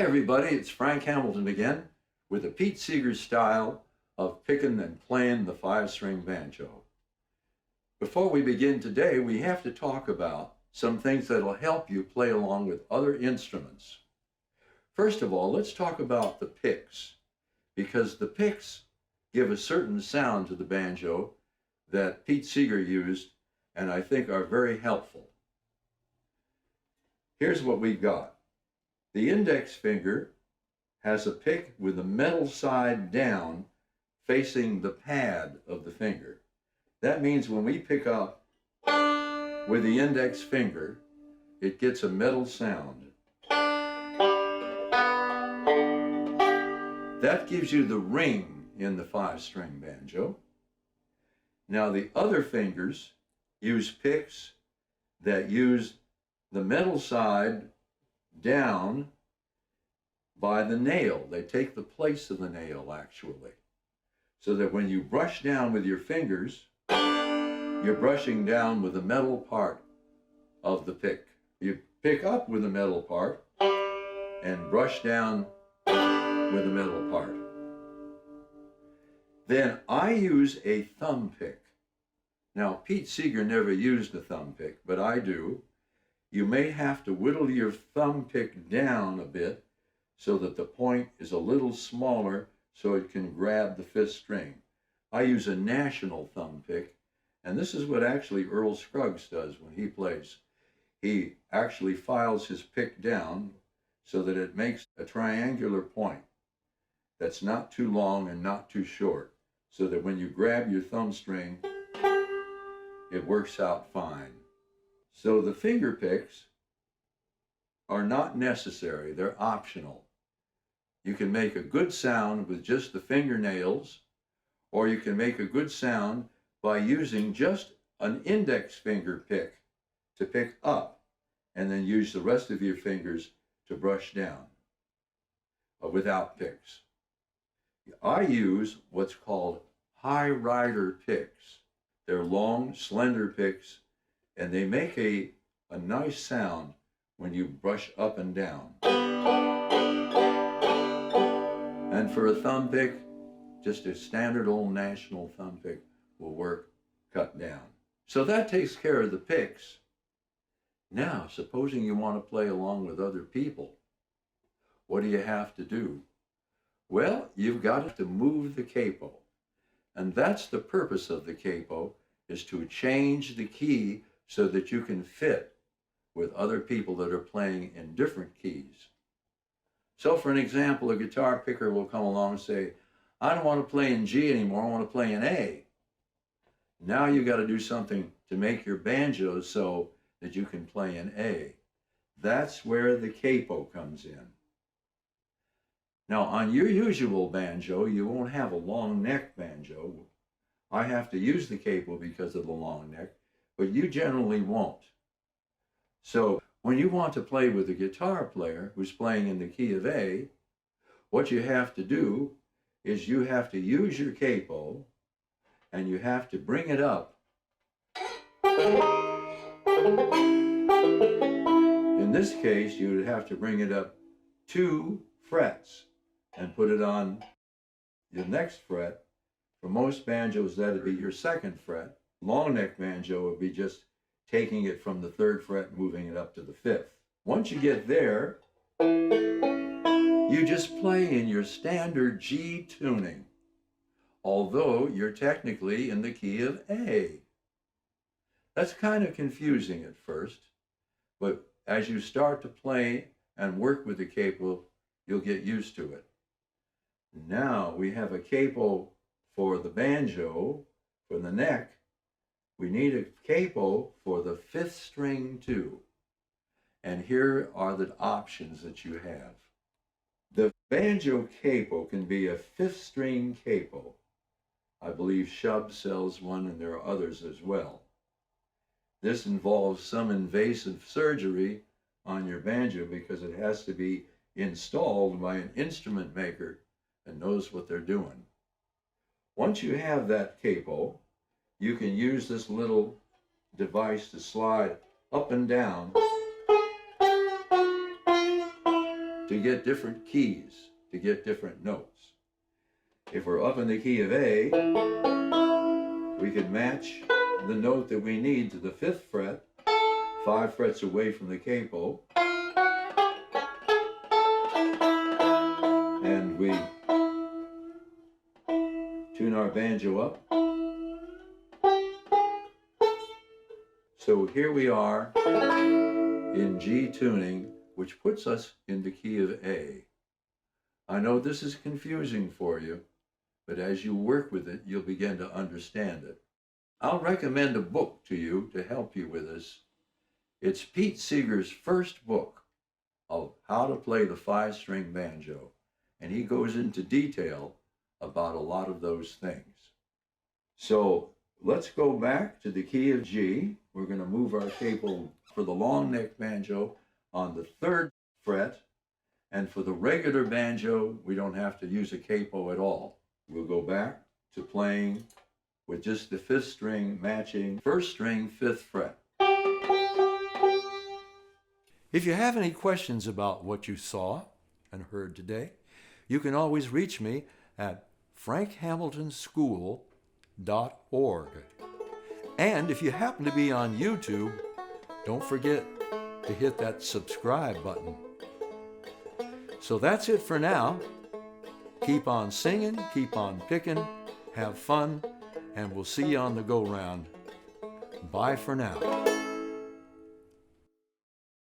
Hi everybody, it's Frank Hamilton again with the Pete Seeger style of picking and playing the 5-string banjo. Before we begin today, we have to talk about some things that will help you play along with other instruments. First of all, let's talk about the picks, because the picks give a certain sound to the banjo that Pete Seeger used and I think are very helpful. Here's what we've got. The index finger has a pick with the metal side down facing the pad of the finger. That means when we pick up with the index finger, it gets a metal sound. That gives you the ring in the 5-string banjo. Now the other fingers use picks that use the metal side down by the nail. They take the place of the nail actually. So that when you brush down with your fingers, you're brushing down with the metal part of the pick. You pick up with the metal part and brush down with the metal part. Then I use a thumb pick. Now Pete Seeger never used a thumb pick, but I do. You may have to whittle your thumb pick down a bit so that the point is a little smaller so it can grab the 5th string. I use a national thumb pick, and this is what actually Earl Scruggs does when he plays. He actually files his pick down so that it makes a triangular point that's not too long and not too short, so that when you grab your thumb string, it works out fine. So the finger picks are not necessary, they're optional. You can make a good sound with just the fingernails, or you can make a good sound by using just an index finger pick to pick up, and then use the rest of your fingers to brush down without picks. I use what's called high rider picks. They're long, slender picks, and they make a nice sound when you brush up and down. And for a thumb pick, just a standard old national thumb pick will work cut down. So that takes care of the picks. Now, supposing you want to play along with other people, what do you have to do? Well, you've got to move the capo. And that's the purpose of the capo, is to change the key so that you can fit with other people that are playing in different keys. So for an example, a guitar picker will come along and say, I don't want to play in G anymore, I want to play in A. Now you got to do something to make your banjo so that you can play in A. That's where the capo comes in. Now on your usual banjo, you won't have a long neck banjo. I have to use the capo because of the long neck, but you generally won't. So when you want to play with a guitar player who's playing in the key of A, what you have to do is you have to use your capo and you have to bring it up. In this case, you would have to bring it up 2 frets and put it on your next fret. For most banjos, that'd be your 2nd fret. Long neck banjo would be just taking it from the 3rd fret and moving it up to the 5th. Once you get there, you just play in your standard G tuning, although you're technically in the key of A. That's kind of confusing at first, but as you start to play and work with the capo, you'll get used to it. Now we have a capo for the banjo, for the neck. We need a capo for the 5th string too. And here are the options that you have. The banjo capo can be a 5th string capo. I believe Shub sells one, and there are others as well. This involves some invasive surgery on your banjo because it has to be installed by an instrument maker that knows what they're doing. Once you have that capo, you can use this little device to slide up and down to get different keys, to get different notes. If we're up in the key of A, we can match the note that we need to the 5th fret, 5 frets away from the capo, and we tune our banjo up. So here we are in G tuning, which puts us in the key of A. I know this is confusing for you, but as you work with it, you'll begin to understand it. I'll recommend a book to you to help you with this. It's Pete Seeger's first book of how to play the 5-string banjo, and he goes into detail about a lot of those things. So let's go back to the key of G. We're going to move our capo for the long neck banjo on the 3rd fret, and for the regular banjo, we don't have to use a capo at all. We'll go back to playing with just the 5th string matching 1st string 5th fret. If you have any questions about what you saw and heard today, you can always reach me at frankhamiltonschool.org. And if you happen to be on YouTube, don't forget to hit that subscribe button. So that's it for now. Keep on singing, keep on picking, have fun, and we'll see you on the go-round. Bye for now.